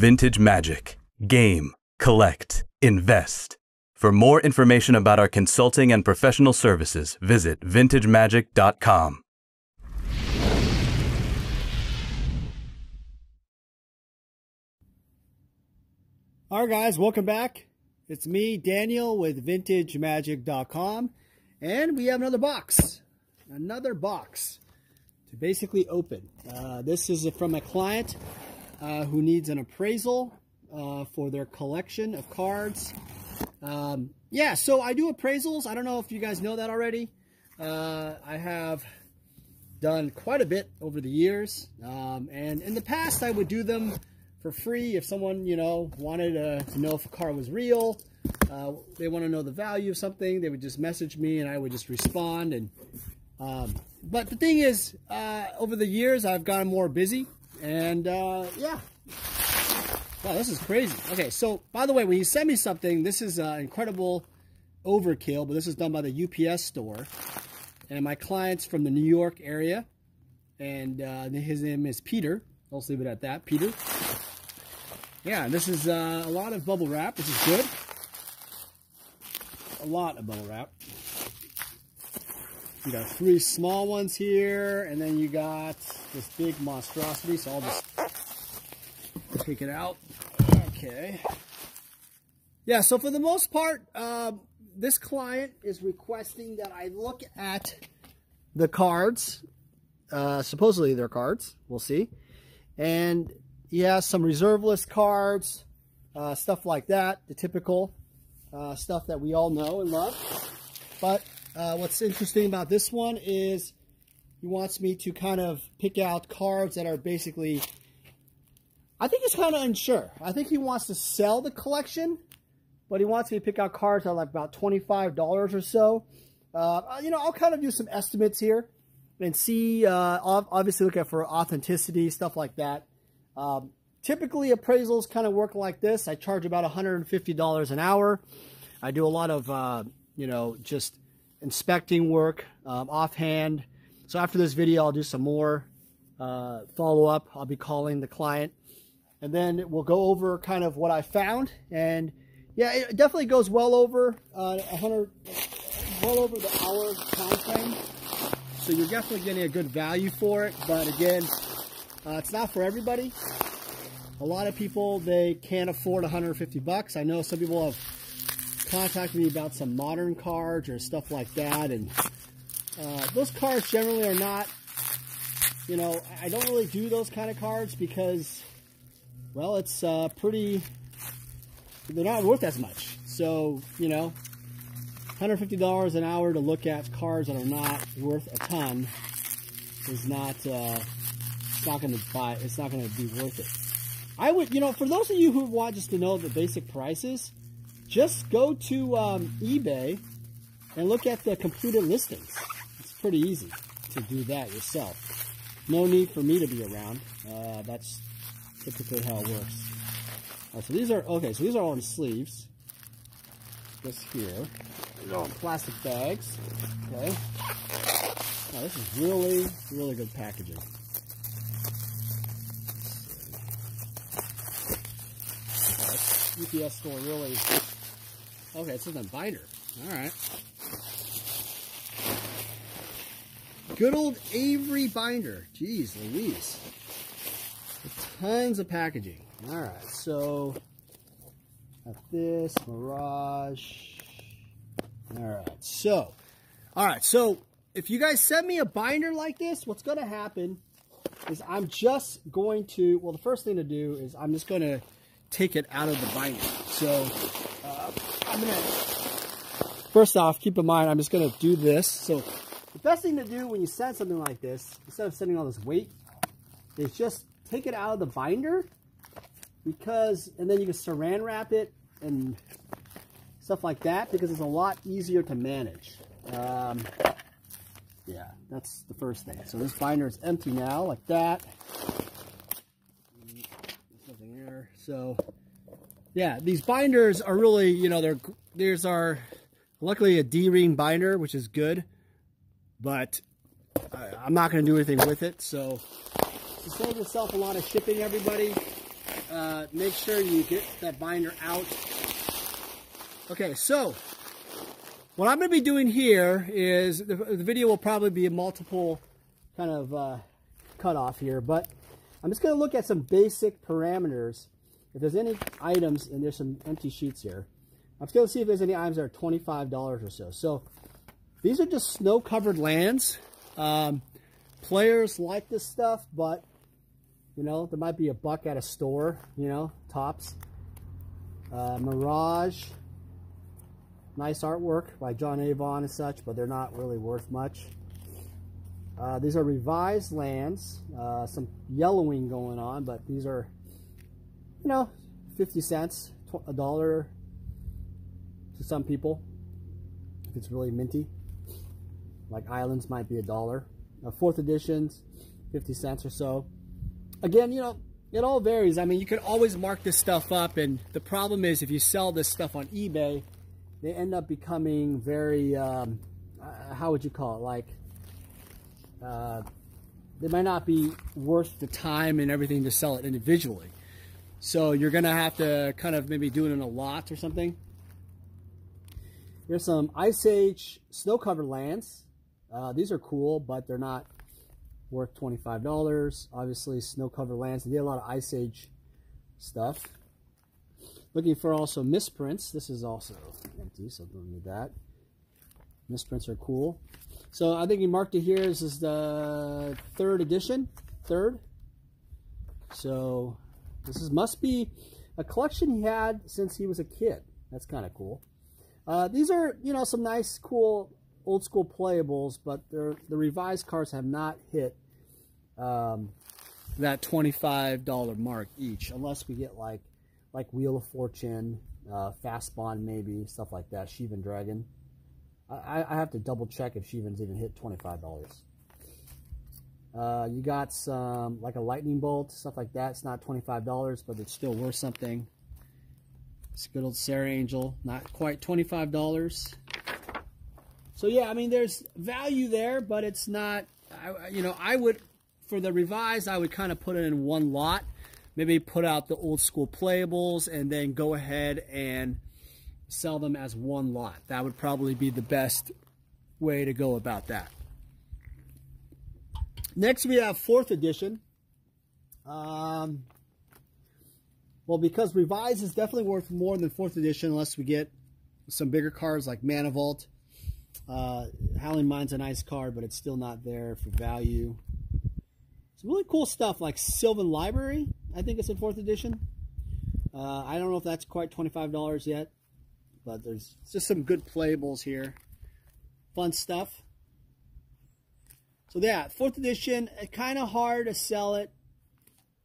Vintage Magic. Game, collect, invest. For more information about our consulting and professional services, visit vintagemagic.com. All right, guys, welcome back. It's me, Daniel, with vintagemagic.com, and we have another box to basically open. This is from a client who needs an appraisal for their collection of cards. Yeah, so I do appraisals. I don't know if you guys know that already. I have done quite a bit over the years, and in the past I would do them for free if someone, you know, wanted to know if a card was real. They want to know the value of something, they would just message me and I would just respond. And but the thing is, over the years I've gotten more busy, and yeah. Wow, this is crazy. Okay, so by the way, when you send me something, this is incredible overkill, but this is done by the UPS store. And my client's from the New York area, and his name is Peter. I'll just leave it at that, Peter. Yeah, this is a lot of bubble wrap, which is good. A lot of bubble wrap. You got 3 small ones here, and then you got this big monstrosity, so I'll just take it out. Okay. Yeah, so for the most part, this client is requesting that I look at the cards. Supposedly they're cards. We'll see. And he has some reserve list cards, stuff like that, the typical stuff that we all know and love. But what's interesting about this one is he wants me to kind of pick out cards that are basically, I think he's kind of unsure. I think he wants to sell the collection, but he wants me to pick out cards that are like about $25 or so. You know, I'll kind of do some estimates here and see, obviously look at for authenticity, stuff like that. Typically appraisals kind of work like this. I charge about $150 an hour. I do a lot of, you know, just inspecting work offhand. So after this video, I'll do some more follow-up. I'll be calling the client, and then we'll go over kind of what I found. And yeah, it definitely goes well over well over the hour time frame. So you're definitely getting a good value for it. But again, it's not for everybody. A lot of people, they can't afford 150 bucks. I know some people have contacted me about some modern cards or stuff like that, and those cards generally are not, you know, I don't really do those kind of cards because, well, it's pretty, they're not worth as much. So, you know, $150 an hour to look at cards that are not worth a ton is not, it's not going to be worth it. I would, you know, for those of you who want just to know the basic prices, just go to eBay and look at the completed listings. It's pretty easy to do that yourself. No need for me to be around. That's typically how it works. All right, so these are, okay, so these are all in sleeves. Just here. These are all in plastic bags. Okay. Now, this is really, really good packaging. UPS store really, okay, it's in a binder. All right. Good old Avery binder. Jeez Louise. Tons of packaging. All right, so got this, Mirage. All right, so if you guys send me a binder like this, what's going to happen is I'm just going to, well, the first thing to do is I'm just going to take it out of the binder. So I'm gonna, first off, keep in mind I'm just gonna do this. So the best thing to do when you send something like this, instead of sending all this weight, is just take it out of the binder, because, and then you can saran wrap it and stuff like that, because it's a lot easier to manage. Yeah, that's the first thing. So this binder is empty now, like that. So, yeah, these binders are really, you know, there's our, luckily a D-ring binder, which is good, but I'm not going to do anything with it. So, to save yourself a lot of shipping, everybody, make sure you get that binder out. Okay, so what I'm going to be doing here is, the video will probably be a multiple kind of cutoff here, but I'm just going to look at some basic parameters. If there's any items, and there's some empty sheets here, I'm just going to see if there's any items that are $25 or so. So these are just snow-covered lands. Players like this stuff, but you know, there might be a buck at a store, you know, tops. Mirage, nice artwork by John Avon and such, but they're not really worth much. These are revised lands, some yellowing going on, but these are, you know, 50 cents, $1 to some people, if it's really minty. Like Islands might be $1. 4th editions, 50 cents or so. Again, you know, it all varies. I mean, you can always mark this stuff up, and the problem is if you sell this stuff on eBay, they end up becoming very, how would you call it? Like, they might not be worth the time and everything to sell it individually. So you're going to have to kind of maybe do it in a lot or something. Here's some Ice Age snow-covered lands. These are cool, but they're not worth $25. Obviously, snow-covered lands. They did a lot of Ice Age stuff. Looking for also misprints. This is also empty, so don't need that. Misprints are cool. So I think he marked it here. This is the 3rd edition. 3rd. So this must be a collection he had since he was a kid. That's kind of cool. These are, you know, some nice, cool, old school playables, but the revised cards have not hit that $25 mark each, unless we get like Wheel of Fortune, Fast Bond maybe, stuff like that. Shivan Dragon. I have to double check if Shivan's even hit $25. You got some like a Lightning Bolt, stuff like that. It's not $25, but it's still worth something. It's a good old Sarah Angel, not quite $25. So yeah, I mean, there's value there, but it's not, you know, I would, for the revised, I would kind of put it in one lot. Maybe put out the old school playables and then go ahead and sell them as one lot. That would probably be the best way to go about that. Next we have 4th edition. Well, because revised is definitely worth more than 4th edition unless we get some bigger cards like Mana Vault. Howling Mind's a nice card, but it's still not there for value. Some really cool stuff like Sylvan Library. I think it's in 4th edition. I don't know if that's quite $25 yet, but there's just some good playables here. Fun stuff. So yeah, 4th edition, kind of hard to sell it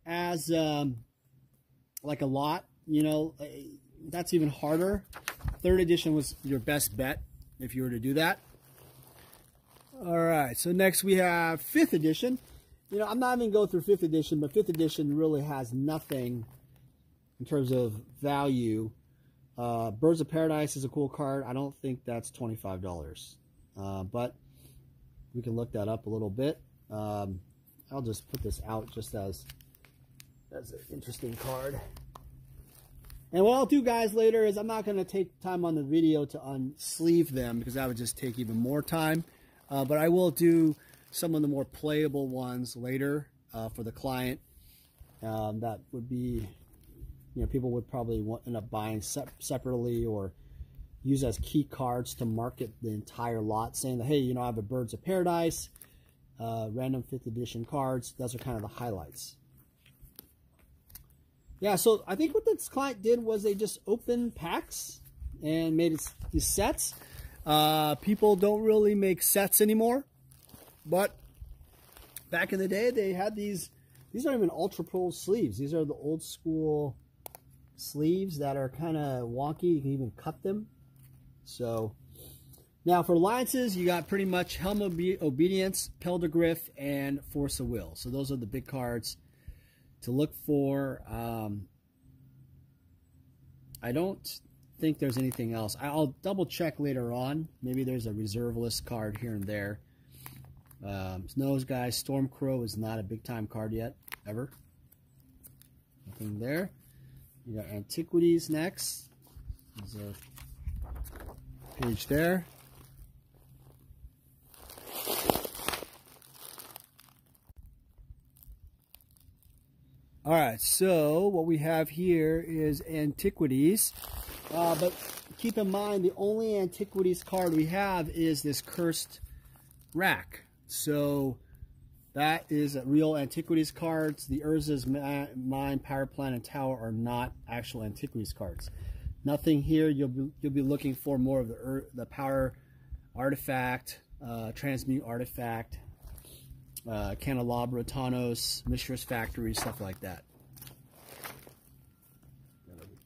as like a lot, you know, that's even harder. 3rd edition was your best bet if you were to do that. All right, so next we have 5th edition. You know, I'm not even going through 5th edition, but 5th edition really has nothing in terms of value. Birds of Paradise is a cool card. I don't think that's $25, but we can look that up a little bit. I'll just put this out just as an interesting card. And what I'll do, guys, later is I'm not going to take time on the video to unsleeve them because that would just take even more time. But I will do some of the more playable ones later for the client. That would be, you know, people would probably end up buying separately or use as key cards to market the entire lot, saying that, hey, you know, I have a Birds of Paradise, random 5th edition cards. Those are kind of the highlights. Yeah, so I think what this client did was they just opened packs and made these sets. People don't really make sets anymore, but back in the day they had these aren't even Ultra Pro sleeves. These are the old school sleeves that are kind of wonky. You can even cut them. So now for alliances, you got pretty much Helm of Obedience, Peldergriff, and Force of Will. So those are the big cards to look for. I don't think there's anything else. I'll double check later on. Maybe there's a reserve list card here and there. Snows, guys, Stormcrow is not a big time card yet, ever. Nothing there. You got antiquities next. There's a page there. All right, so what we have here is antiquities, but keep in mind the only antiquities card we have is this cursed rack. So that is a real antiquities cards. The Urza's Mine, Power Plant, and Tower are not actual antiquities cards. Nothing here. You'll be looking for more of the power artifact, transmute artifact, Candelabra, Tanos, Mishra's Factory, stuff like that.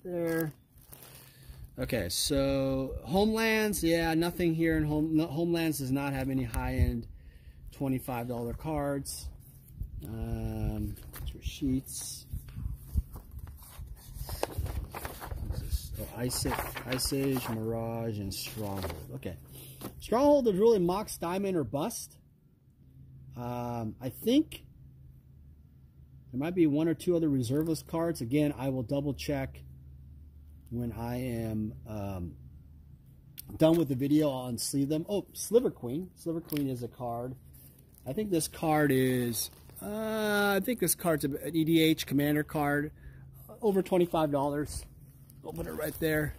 There. Okay, so Homelands, yeah, nothing here in Homelands does not have any high-end $25 cards. Sheets. Oh, Ice Age, Mirage, and Stronghold. Okay, Stronghold is really Mox, Diamond, or Bust. I think there might be one or two other reserveless cards. Again, I will double check when I am done with the video. I'll unsleeve them. Oh, Sliver Queen. Sliver Queen is a card. I think this card is, I think this card's an EDH Commander card. Over $25. I'll put it right there.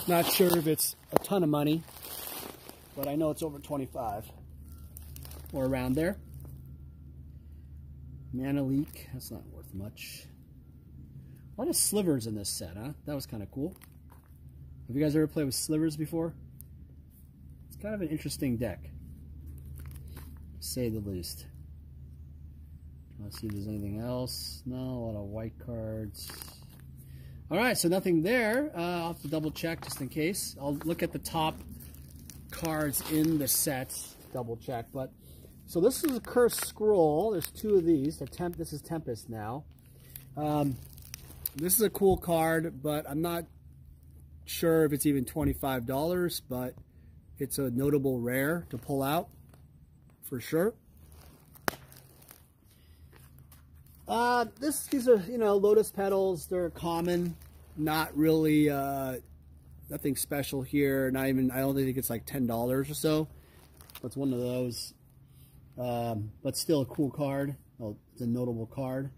Not sure if it's a ton of money, but I know it's over 25 or around there. Mana Leak, that's not worth much. A lot of slivers in this set, huh? That was kind of cool. Have you guys ever played with slivers before? It's kind of an interesting deck, to say the least. Let's see if there's anything else. No, a lot of white cards. Alright, so nothing there. I'll have to double check just in case. I'll look at the top cards in the set, double check. But so this is a Cursed Scroll. There's two of these. This is Tempest now. This is a cool card, but I'm not sure if it's even $25, but it's a notable rare to pull out for sure. These are, you know, Lotus petals. They're common, not really nothing special here. Not even, I don't think it's like $10 or so. It's one of those, but still a cool card. Oh, it's a notable card.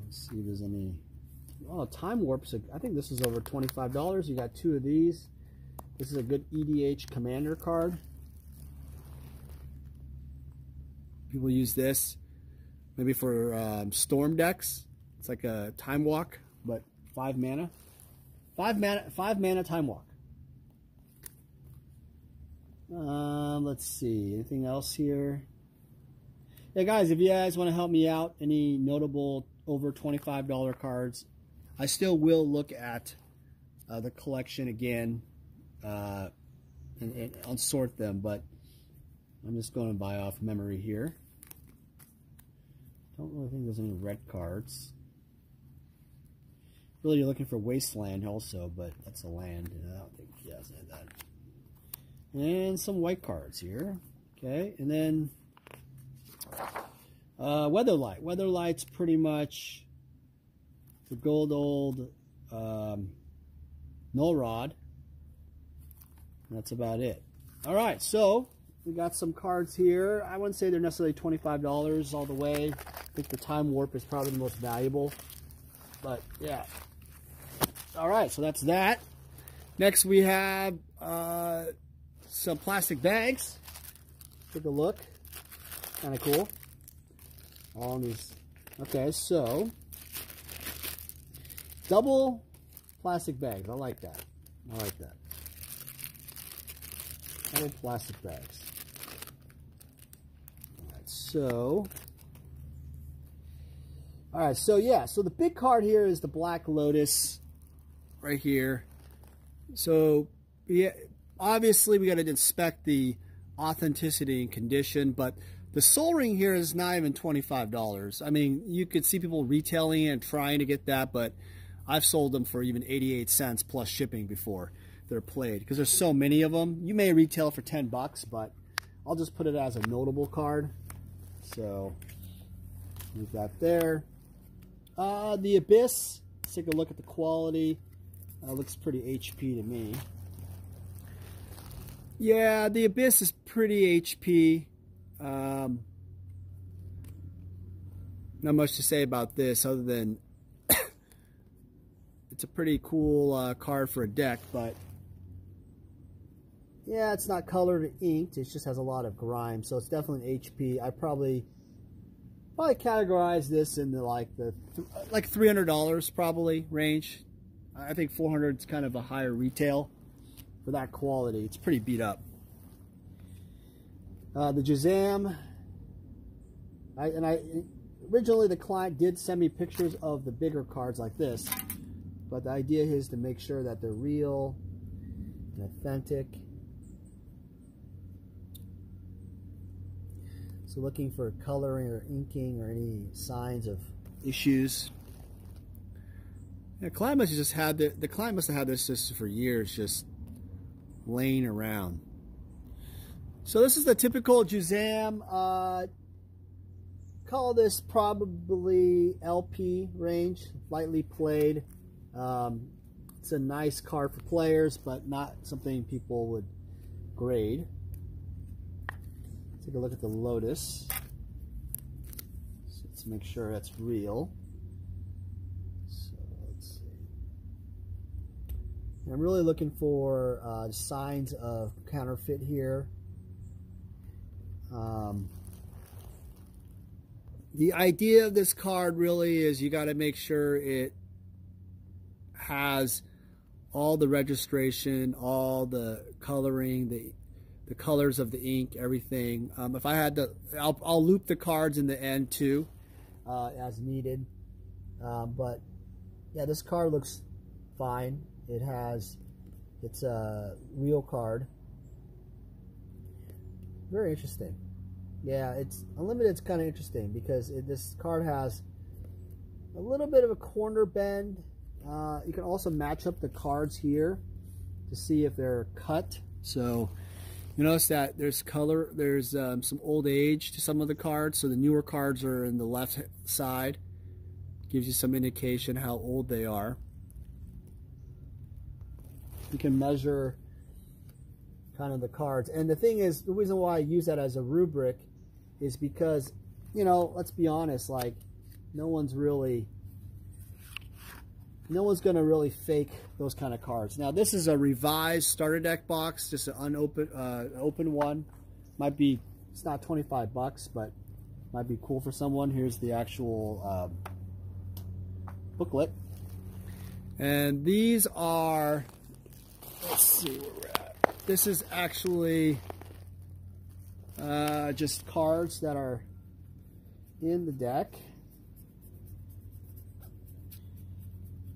Let's see if there's any. Oh, Time Warps. I think this is over $25. You got two of these. This is a good EDH Commander card. People use this maybe for storm decks. It's like a Time Walk, but 5 mana. 5 mana Time Walk. Let's see. Anything else here? Yeah, guys, if you guys want to help me out, any notable over $25 cards, I still will look at the collection again and unsort them, but I'm just going to buy off memory here. Don't really think there's any red cards. Really, you're looking for Wasteland also, but that's a land, and I don't think he has any of that. And some white cards here. Okay, and then Weatherlight. Weatherlight's pretty much the gold old Null Rod. That's about it. All right, so we got some cards here. I wouldn't say they're necessarily $25 all the way. I think the Time Warp is probably the most valuable. But, yeah. All right, so that's that. Next, we have some plastic bags. Take a look. Kind of cool. All these. Okay, so double plastic bags. I like that. I like that. Double plastic bags. All right, so yeah, so the big card here is the Black Lotus right here. So yeah, obviously we got to inspect the authenticity and condition, but the Soul Ring here is not even $25. I mean, you could see people retailing and trying to get that, but I've sold them for even 88 cents plus shipping before they're played, because there's so many of them. You may retail for $10, but I'll just put it as a notable card. So we've got there. The Abyss, let's take a look at the quality. Looks pretty HP to me. Yeah, the Abyss is pretty HP. Not much to say about this other than it's a pretty cool card for a deck, but yeah, it's not colored or inked. It just has a lot of grime, so it's definitely an HP. I probably categorize this in the like $300 probably range. I think 400 is kind of a higher retail for that quality. It's pretty beat up. The Jazam, originally the client did send me pictures of the bigger cards like this, but the idea is to make sure that they're real and authentic. So looking for coloring or inking or any signs of issues. Yeah, the client must have just had the client must have had this just for years, just laying around. So this is the typical Jazam. Call this probably LP range, lightly played. It's a nice card for players, but not something people would grade. Take a look at the Lotus. So let's make sure that's real. So let's see. And I'm really looking for signs of counterfeit here. The idea of this card really is you got to make sure it has all the registration, all the coloring, the colors of the ink, everything. If I had to, I'll loop the cards in the end too, as needed. But yeah, this card looks fine. It's a real card. Very interesting. Yeah, it's unlimited. It's kind of interesting because this card has a little bit of a corner bend. You can also match up the cards here to see if they're cut. So you notice that there's color, there's some old age to some of the cards. So the newer cards are in the left side. Gives you some indication how old they are. You can measure kind of the cards. And the thing is, the reason why I use that as a rubric is because, you know, let's be honest, like no one's gonna really fake those kind of cards. Now this is a revised starter deck box, just an unopened open one. Might be, it's not 25 bucks, but might be cool for someone. Here's the actual booklet. And these are, let's see where we're at. This is actually just cards that are in the deck.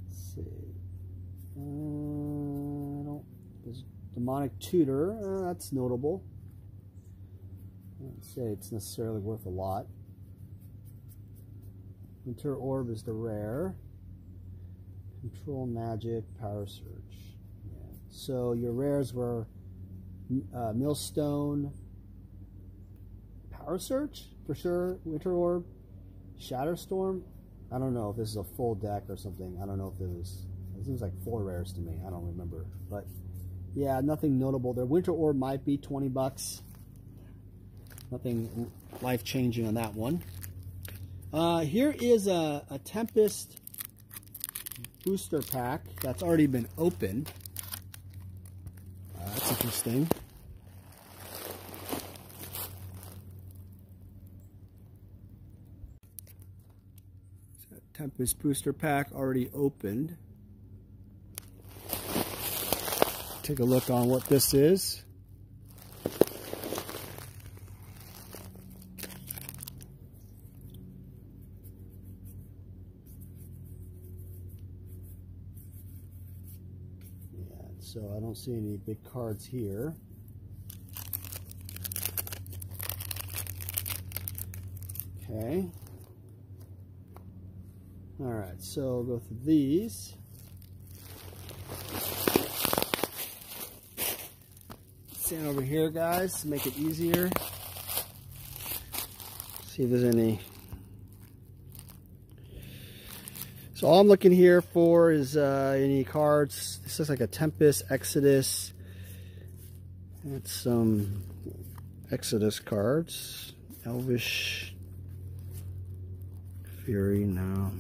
Let's see. There's Demonic Tutor. That's notable. I wouldn't say it's necessarily worth a lot. Winter Orb is the rare. Control Magic, Power Surge. Yeah. So your rares were Millstone, Power Surge for sure, Winter Orb, Shatterstorm. I don't know if this is a full deck or something. I don't know if it seems like 4 rares to me. I don't remember. But yeah, nothing notable there. Winter Orb might be 20 bucks. Nothing life-changing on that one. Here is a Tempest booster pack that's already been opened. That's interesting. So Tempest booster pack already opened. Take a look on what this is. So I don't see any big cards here. Okay. All right, so I'll go through these. stand over here, guys, to make it easier. See if there's any. So all I'm looking here for is any cards. This looks like a Tempest, Exodus. It's some Exodus cards. Elvish, Fury, no.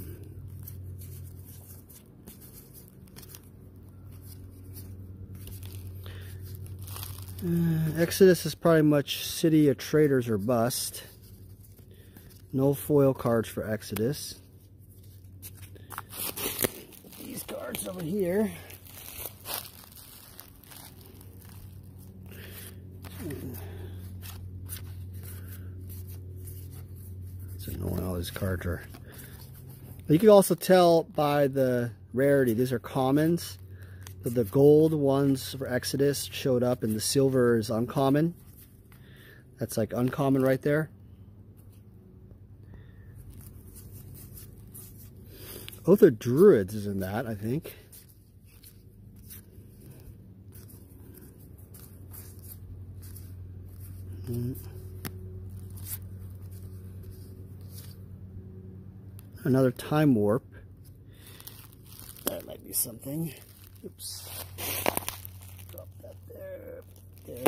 Exodus is probably much City of Traders or bust. No foil cards for Exodus. These cards over here. It's annoying, all these cards are. You can also tell by the rarity. These are commons. But the gold ones for Exodus showed up and the silver is uncommon. That's like uncommon right there. Oath of Druids is in that, I think. Another Time Warp. That might be something. Oops. Drop that there. There.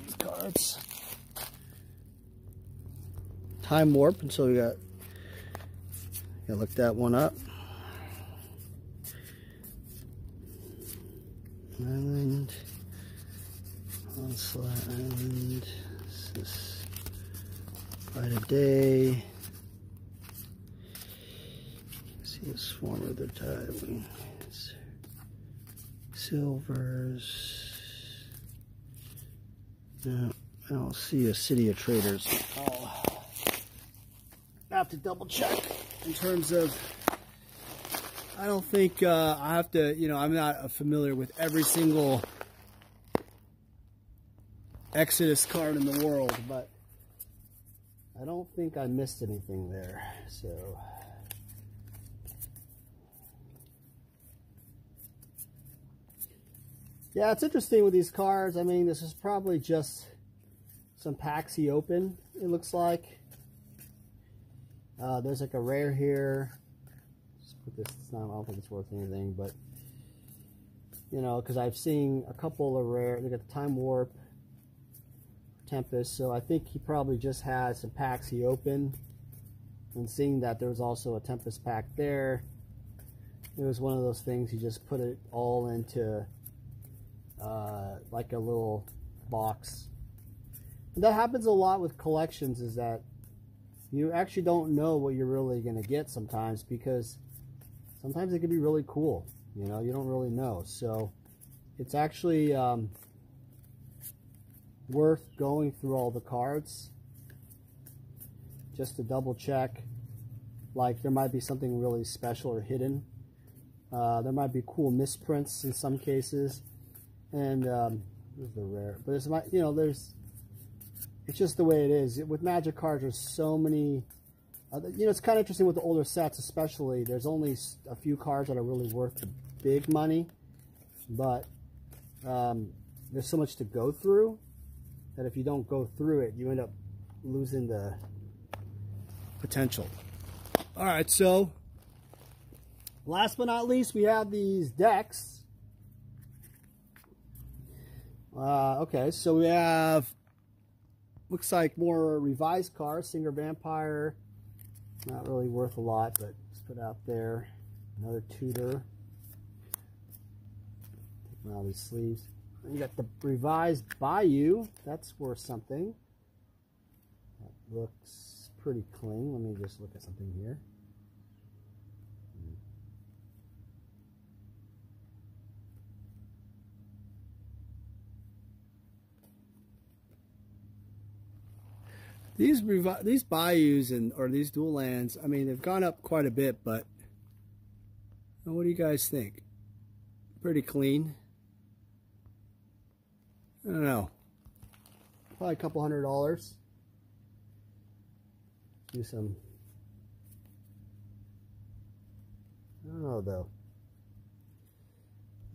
These cards. Time Warp, and so we gotta look that one up. Island. Onslaught Island. This is Light of Day. See a swarm of the tide. Silvers. No, I don't see a City of Traders. I'll have to double check in terms of. I don't think I have to. You know, I'm not familiar with every single Exodus card in the world, but I don't think I missed anything there. So. Yeah, it's interesting with these cards. I mean, this is probably just some packs he opened, it looks like. There's like a rare here. Just put this, I don't think it's worth anything, but, you know, because I've seen a couple of rare. They got the Time Warp, Tempest, so I think he probably just had some packs he opened. And seeing that there was also a Tempest pack there, it was one of those things, he just put it all into like a little box. And that happens a lot with collections, is that you actually don't know what you're really going to get sometimes, because sometimes it can be really cool, you know, you don't really know. So it's actually worth going through all the cards just to double check. Like, there might be something really special or hidden. There might be cool misprints in some cases. And there's the rare, but there's, you know, there's, it's just the way it is with Magic cards. There's so many, you know, it's kind of interesting with the older sets, especially. There's only a few cards that are really worth the big money, but there's so much to go through that if you don't go through it, you end up losing the potential. All right, so last but not least, we have these decks. Okay, so we have, looks like more revised cards. Singer Vampire, not really worth a lot, but let's put out there. Another Tutor. Take out these sleeves. And you got the revised Bayou. That's worth something. That looks pretty clean. Let me just look at something here. These Bayous or these dual lands, I mean, they've gone up quite a bit, but what do you guys think? Pretty clean. I don't know. Probably a couple $100. Do some. I don't know though.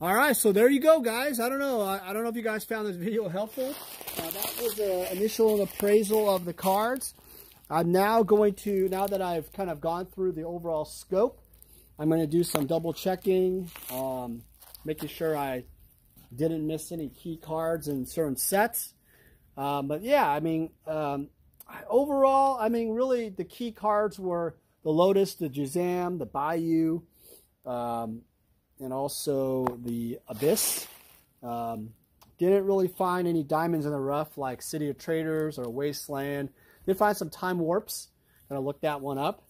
All right, so there you go, guys. I don't know if you guys found this video helpful. That was the initial appraisal of the cards. I'm now going to, now that I've kind of gone through the overall scope, I'm going to do some double checking, making sure I didn't miss any key cards in certain sets. But yeah, I mean, overall, I mean, really the key cards were the Lotus, the Jazam, the Bayou, and also the Abyss. Didn't really find any diamonds in the rough like City of Traders or Wasteland. Did find some Time Warps, and I looked that one up.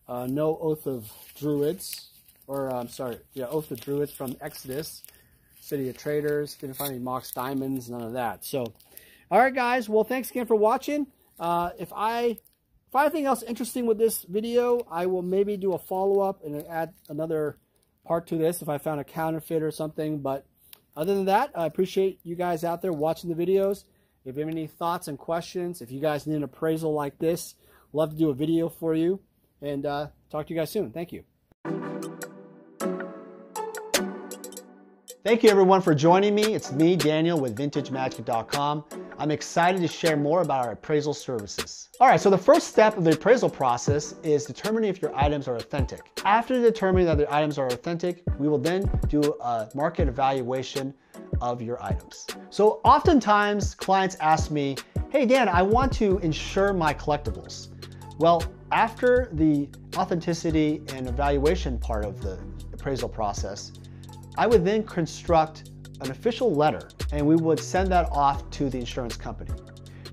No Oath of Druids, or I'm sorry, yeah, Oath of Druids from Exodus, City of Traders. Didn't find any Mox Diamonds, none of that. So, all right, guys. Well, thanks again for watching. If I find anything else interesting with this video, I will maybe do a follow-up and add another part to this if I found a counterfeit or something. But other than that, I appreciate you guys out there watching the videos. If you have any thoughts and questions, if you guys need an appraisal like this, love to do a video for you. And talk to you guys soon. Thank you. Thank you everyone for joining me. It's me, Daniel, with VintageMagic.com. I'm excited to share more about our appraisal services. All right, so the first step of the appraisal process is determining if your items are authentic. After determining that the items are authentic, we will then do a market evaluation of your items. So oftentimes clients ask me, hey Dan, I want to insure my collectibles. Well, after the authenticity and evaluation part of the appraisal process, I would then construct an official letter and we would send that off to the insurance company.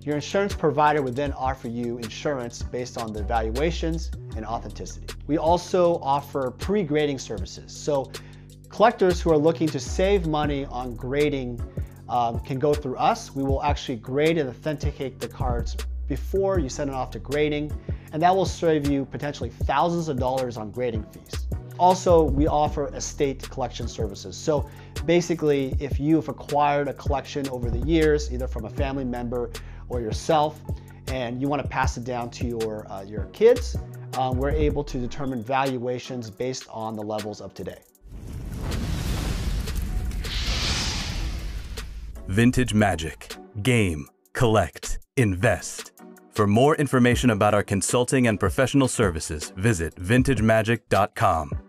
Your insurance provider would then offer you insurance based on the evaluations and authenticity. We also offer pre-grading services. So collectors who are looking to save money on grading can go through us. We will actually grade and authenticate the cards before you send it off to grading, and that will save you potentially thousands of dollars on grading fees. Also, we offer estate collection services. So basically, if you've acquired a collection over the years, either from a family member or yourself, and you want to pass it down to your kids, we're able to determine valuations based on the levels of today. Vintage Magic. Game, collect, invest. For more information about our consulting and professional services, visit vintagemagic.com.